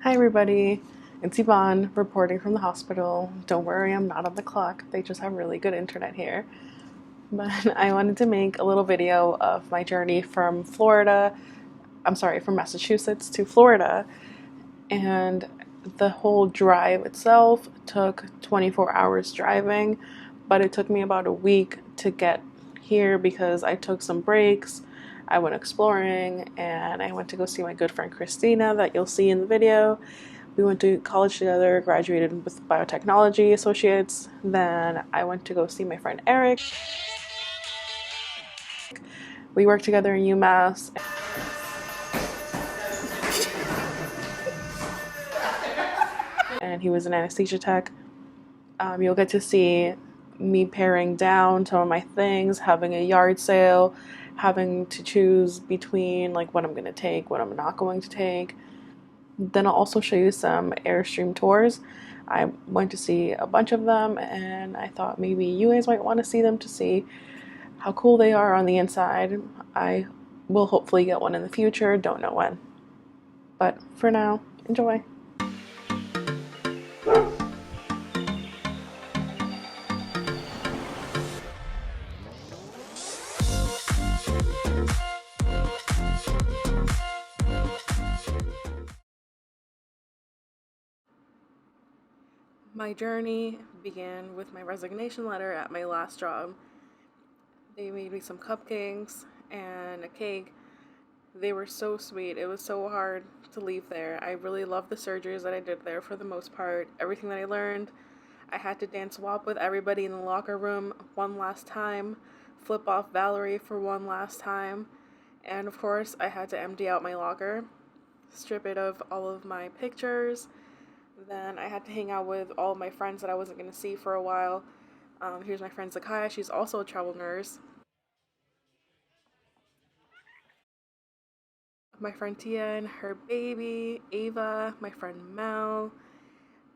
Hi everybody, it's Yvonne reporting from the hospital. Don't worry, I'm not on the clock. They just have really good internet here. But I wanted to make a little video of my journey from from Massachusetts to Florida. And the whole drive itself took 24 hours driving, but it took me about a week to get here because I took some breaks. I went exploring and I went to go see my good friend Christina that you'll see in the video. We went to college together, graduated with biotechnology associates. Then I went to go see my friend Eric. We worked together in UMass, and he was an anesthesia tech. You'll get to see me paring down some of my things, having a yard sale, having to choose between like what I'm going to take, what I'm not going to take. Then I'll also show you some Airstream tours. I went to see a bunch of them and I thought maybe you guys might want to see them to see how cool they are on the inside. I will hopefully get one in the future, don't know when. But for now, enjoy. My journey began with my resignation letter at my last job. They made me some cupcakes and a cake. They were so sweet. It was so hard to leave there. I really loved the surgeries that I did there for the most part. Everything that I learned. I had to dance swap with everybody in the locker room one last time, flip off Valerie for one last time, and of course I had to empty out my locker, strip it of all of my pictures. Then I had to hang out with all of my friends that I wasn't going to see for a while. Here's my friend Zakaya, she's also a travel nurse. My friend Tia and her baby, Ava, my friend Mel,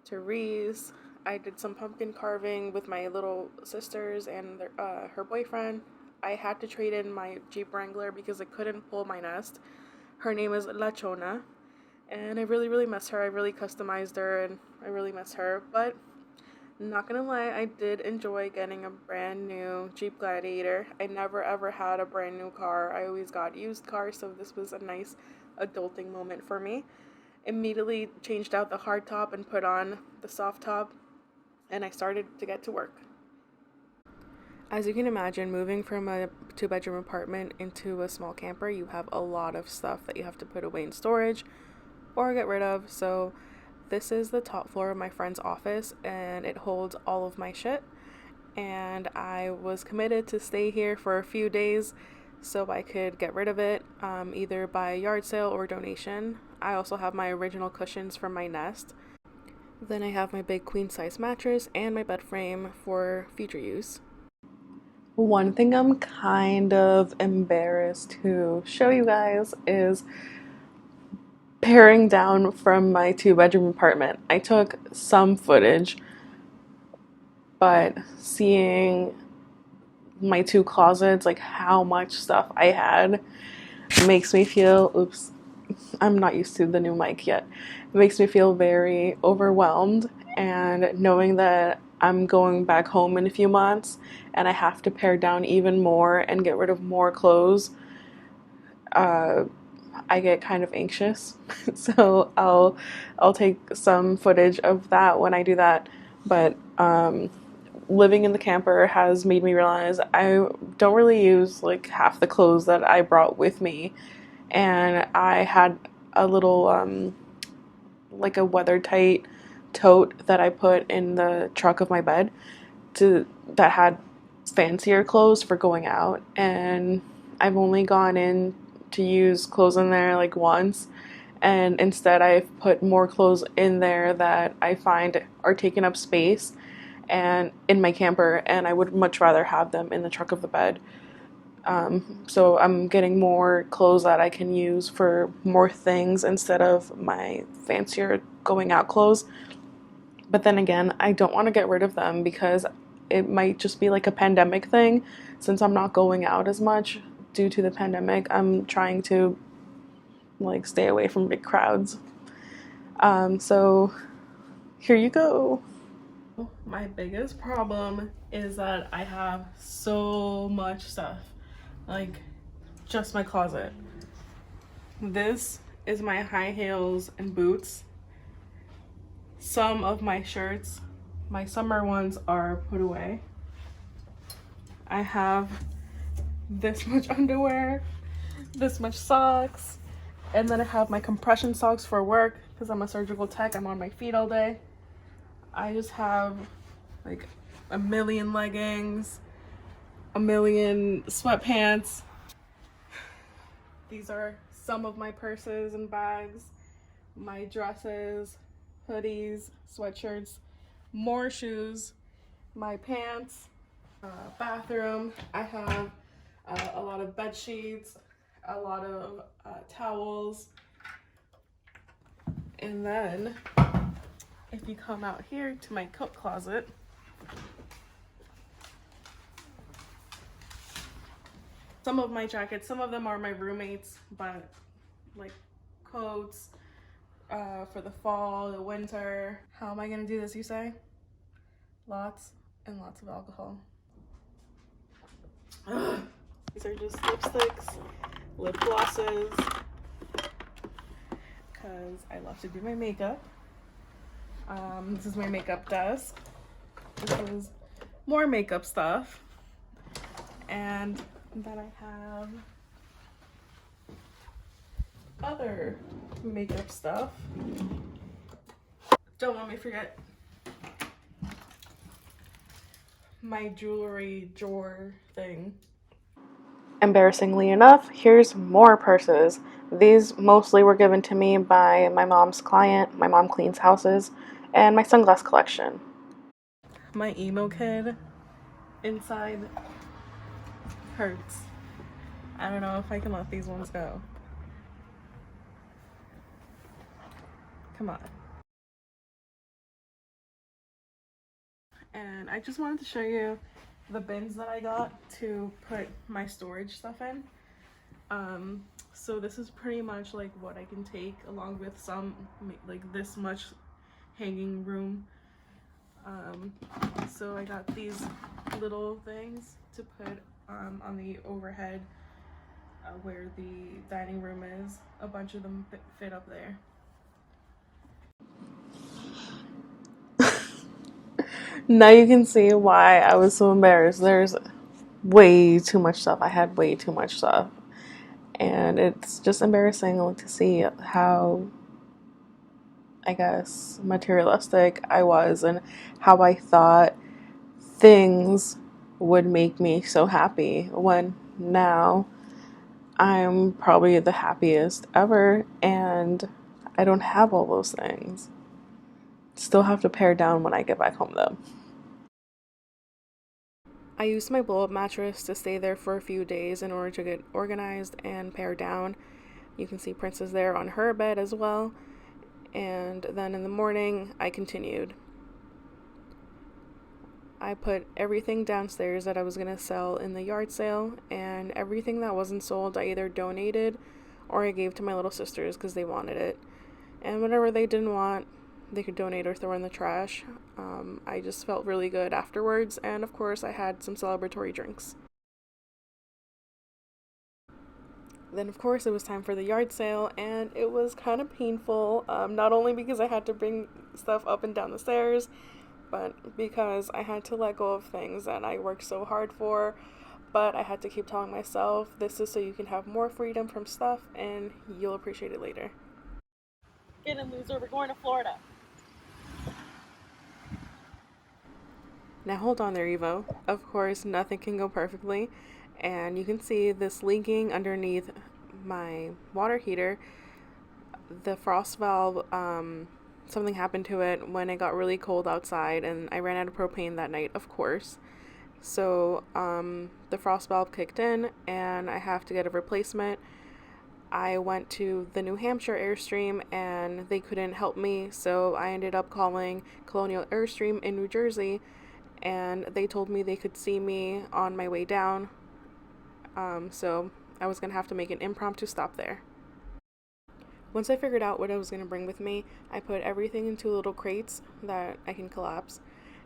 Therese. I did some pumpkin carving with my little sisters and her boyfriend. I had to trade in my Jeep Wrangler because I couldn't pull my nest. Her name is La Chona, and I really miss her. I really customized her, and I really miss her. But not gonna lie, I did enjoy getting a brand new Jeep Gladiator. I never ever had a brand new car. I always got used cars, so this was a nice adulting moment for me. Immediately changed out the hard top and put on the soft top, and I started to get to work. As you can imagine, moving from a two-bedroom apartment into a small camper, you have a lot of stuff that you have to put away in storage or get rid of. So this is the top floor of my friend's office, and it holds all of my shit. And I was committed to stay here for a few days so I could get rid of it, either by yard sale or donation. I also have my original cushions from my nest. Then I have my big queen size mattress and my bed frame for future use. One thing I'm kind of embarrassed to show you guys is paring down from my two-bedroom apartment. I took some footage, but seeing my two closets, like how much stuff I had, makes me feel, oops, I'm not used to the new mic yet. It makes me feel very overwhelmed, and knowing that I'm going back home in a few months and I have to pare down even more and get rid of more clothes, I get kind of anxious. So I'll take some footage of that when I do that. But living in the camper has made me realize I don't really use like half the clothes that I brought with me. And I had a little like a weather tight tote that I put in the truck of my bed that had fancier clothes for going out, and I've only gone in to use clothes in there like once, and instead I've put more clothes in there that I find are taking up space and in my camper, and I would much rather have them in the truck of the bed. So I'm getting more clothes that I can use for more things instead of my fancier going out clothes. But then again, I don't want to get rid of them because it might just be like a pandemic thing. Since I'm not going out as much due to the pandemic, I'm trying to like stay away from big crowds. So here you go. My biggest problem is that I have so much stuff, like just my closet. This is my high heels and boots. Some of my shirts, my summer ones, are put away. I have this much underwear, this much socks, and then I have my compression socks for work because I'm a surgical tech. I'm on my feet all day. I just have like a million leggings, a million sweatpants. These are some of my purses and bags, my dresses, hoodies, sweatshirts, more shoes, my pants, bathroom. I have a lot of bed sheets, a lot of towels, and then if you come out here to my coat closet, some of my jackets, some of them are my roommates, but like coats for the fall, the winter. How am I gonna do this, you say? Lots and lots of alcohol. Ugh. These are just lipsticks, lip glosses, because I love to do my makeup. This is my makeup desk. This is more makeup stuff. And then I have other makeup stuff. Don't let me forget my jewelry drawer thing. Embarrassingly enough, here's more purses. These mostly were given to me by my mom's client. My mom cleans houses, and my sunglass collection. My emo kid inside hurts. I don't know if I can let these ones go. Come on. And I just wanted to show you the bins that I got to put my storage stuff in. So this is pretty much like what I can take, along with some like this much hanging room. So I got these little things to put on the overhead where the dining room is. A bunch of them fit up there. Now you can see why I was so embarrassed. There's way too much stuff. I had way too much stuff. And it's just embarrassing to see how, I guess, materialistic I was and how I thought things would make me so happy when now I'm probably the happiest ever and I don't have all those things. Still have to pare down when I get back home though. I used my blow up mattress to stay there for a few days in order to get organized and pare down. You can see Princess there on her bed as well. And then in the morning, I continued. I put everything downstairs that I was going to sell in the yard sale, and everything that wasn't sold, I either donated or I gave to my little sisters because they wanted it. And whatever they didn't want, they could donate or throw in the trash. I just felt really good afterwards, and of course, I had some celebratory drinks. Then, of course, it was time for the yard sale, and it was kind of painful, not only because I had to bring stuff up and down the stairs, but because I had to let go of things that I worked so hard for. But I had to keep telling myself, this is so you can have more freedom from stuff, and you'll appreciate it later. Get in, loser, we're going to Florida. Now hold on there, Evo. Of course, nothing can go perfectly, and you can see this leaking underneath my water heater. The frost valve, something happened to it when it got really cold outside, and I ran out of propane that night, of course. So the frost valve kicked in, and I have to get a replacement. I went to the New Hampshire Airstream, and they couldn't help me, so I ended up calling Colonial Airstream in New Jersey, and they told me they could see me on my way down. So I was going to have to make an impromptu stop there. Once I figured out what I was going to bring with me, I put everything into little crates that I can collapse,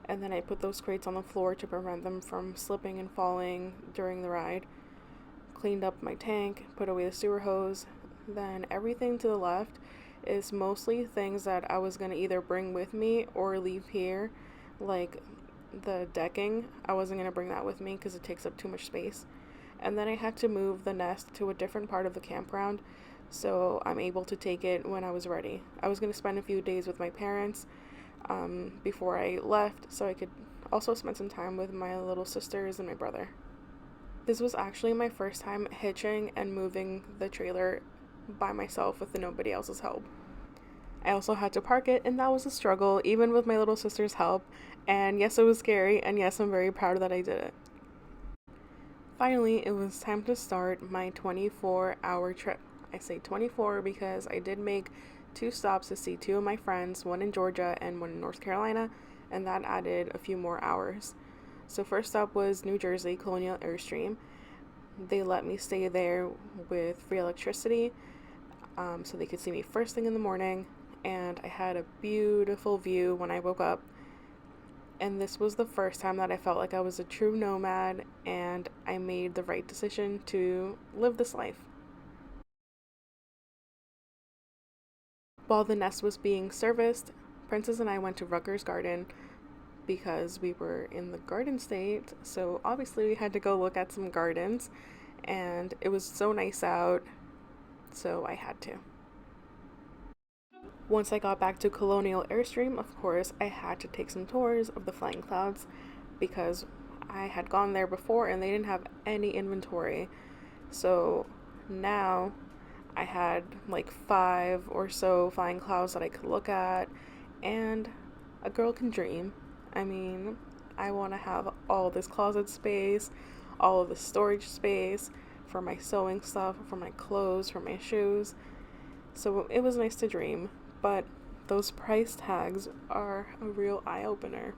and then I put those crates on the floor to prevent them from slipping and falling during the ride. Cleaned up my tank, put away the sewer hose. Then everything to the left is mostly things that I was going to either bring with me or leave here, like the decking. I wasn't going to bring that with me because it takes up too much space. And then I had to move the nest to a different part of the campground, so I'm able to take it when I was ready. I was going to spend a few days with my parents before I left, so I could also spend some time with my little sisters and my brother. This was actually my first time hitching and moving the trailer by myself with nobody else's help. I also had to park it, and that was a struggle, even with my little sister's help. And yes, it was scary, and yes, I'm very proud that I did it. Finally, it was time to start my 24-hour trip. I say 24 because I did make 2 stops to see 2 of my friends, one in Georgia and one in North Carolina, and that added a few more hours. So first stop was New Jersey, Colonial Airstream. They let me stay there with free electricity, so they could see me first thing in the morning, and I had a beautiful view when I woke up. And this was the first time that I felt like I was a true nomad, and I made the right decision to live this life. While the nest was being serviced, Princess and I went to Rutgers Garden because we were in the garden state, so obviously we had to go look at some gardens, and it was so nice out, so I had to. Once I got back to Colonial Airstream, of course, I had to take some tours of the flying clouds because I had gone there before and they didn't have any inventory. So now I had like 5 or so flying clouds that I could look at, and a girl can dream. I mean, I want to have all this closet space, all of the storage space for my sewing stuff, for my clothes, for my shoes. So it was nice to dream, but those price tags are a real eye-opener.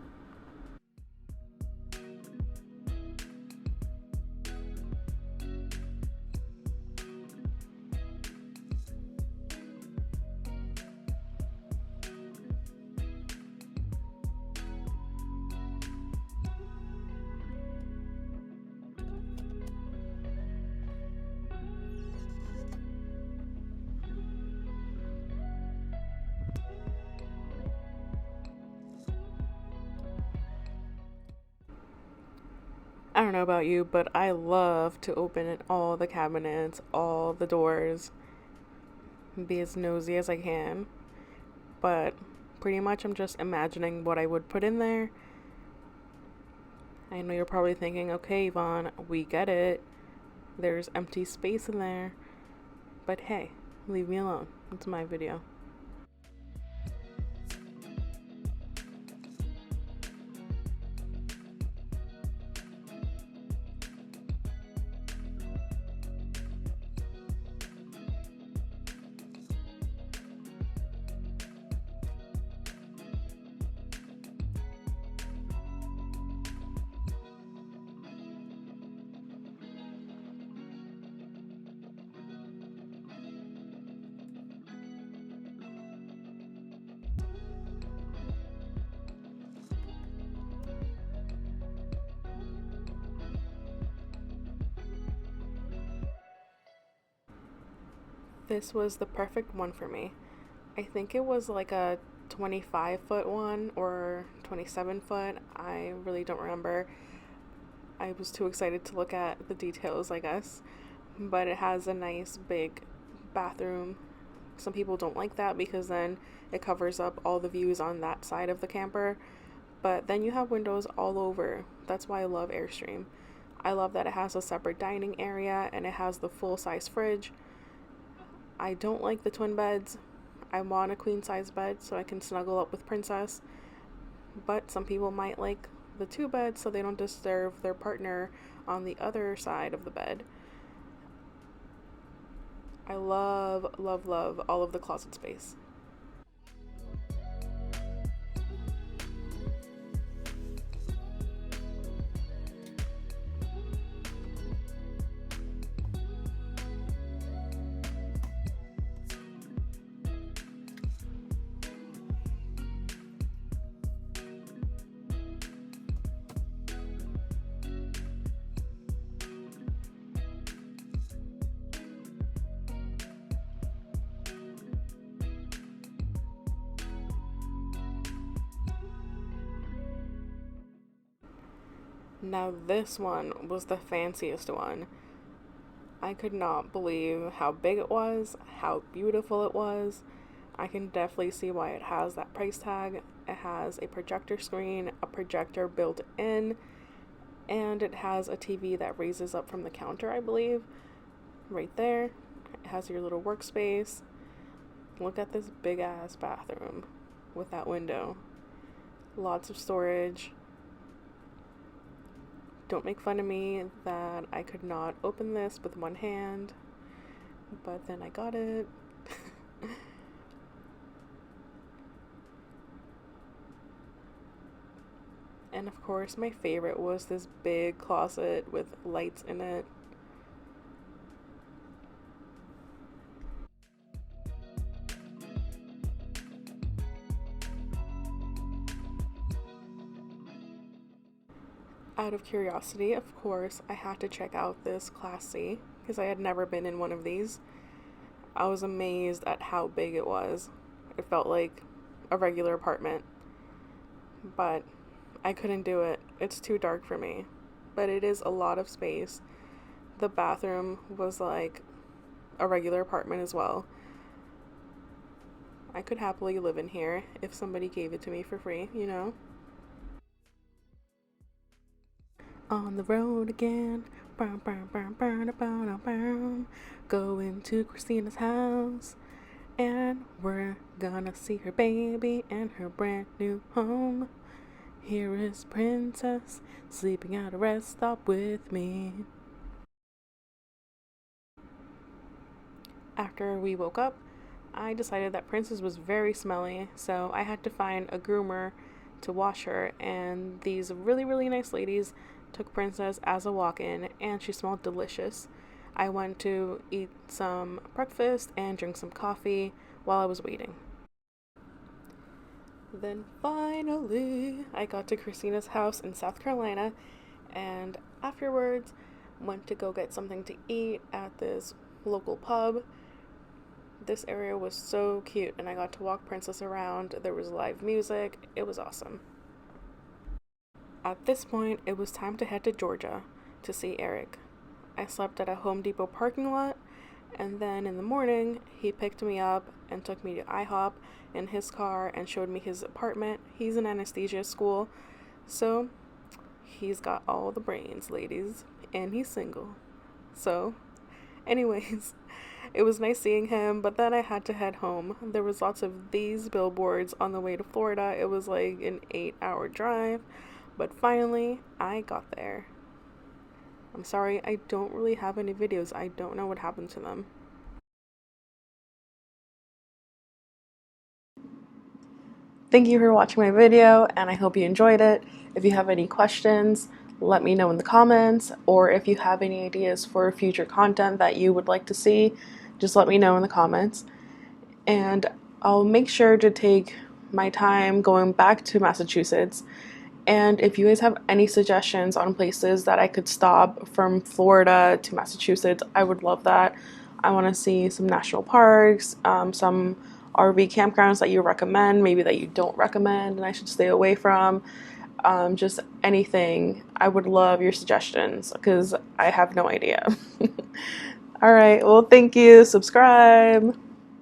I don't know about you, but I love to open all the cabinets, all the doors, be as nosy as I can. But pretty much I'm just imagining what I would put in there. I know you're probably thinking, okay, Yvonne, we get it. There's empty space in there. But hey, leave me alone. It's my video. This was the perfect one for me. I think it was like a 25-foot one or 27-foot. I really don't remember. I was too excited to look at the details, I guess. But it has a nice big bathroom. Some people don't like that because then it covers up all the views on that side of the camper. But then you have windows all over. That's why I love Airstream. I love that it has a separate dining area and it has the full-size fridge. I don't like the twin beds. I want a queen-size bed so I can snuggle up with Princess. But some people might like the 2 beds so they don't disturb their partner on the other side of the bed. I love, love, love all of the closet space. Now this one was the fanciest one. I could not believe how big it was, how beautiful it was. I can definitely see why it has that price tag. It has a projector screen, a projector built in, and it has a TV that raises up from the counter, I believe, right there. It has your little workspace. Look at this big ass bathroom with that window. Lots of storage. Don't make fun of me that I could not open this with one hand, but then I got it. And of course, my favorite was this big closet with lights in it. Out of curiosity, of course, I had to check out this Class C because I had never been in one of these. I was amazed at how big it was. It felt like a regular apartment, but I couldn't do it. It's too dark for me. But it is a lot of space. The bathroom was like a regular apartment as well. I could happily live in here if somebody gave it to me for free, you know? On the road again. Burn, burn, burn, burn, burn, burn. Going to Christina's house. And we're gonna see her baby and her brand new home. Here is Princess sleeping at a rest stop with me. After we woke up, I decided that Princess was very smelly, so I had to find a groomer to wash her, and these really, really nice ladies took Princess as a walk-in, and she smelled delicious. I went to eat some breakfast and drink some coffee while I was waiting. Then finally, I got to Christina's house in South Carolina, and afterwards, went to go get something to eat at this local pub. This area was so cute, and I got to walk Princess around. There was live music. It was awesome. At this point, it was time to head to Georgia to see Eric. I slept at a Home Depot parking lot, and then in the morning, he picked me up and took me to IHOP in his car and showed me his apartment. He's in anesthesia school, so he's got all the brains, ladies, and he's single. So, anyways, it was nice seeing him, but then I had to head home. There was lots of these billboards on the way to Florida. It was like an 8-hour drive, but finally, I got there. I'm sorry, I don't really have any videos. I don't know what happened to them. Thank you for watching my video, and I hope you enjoyed it. If you have any questions, let me know in the comments, or if you have any ideas for future content that you would like to see, just let me know in the comments. And I'll make sure to take my time going back to Massachusetts. And if you guys have any suggestions on places that I could stop from Florida to Massachusetts, I would love that. I want to see some national parks, some RV campgrounds that you recommend, maybe that you don't recommend and I should stay away from. Just anything. I would love your suggestions because I have no idea. All right, well, thank you. Subscribe.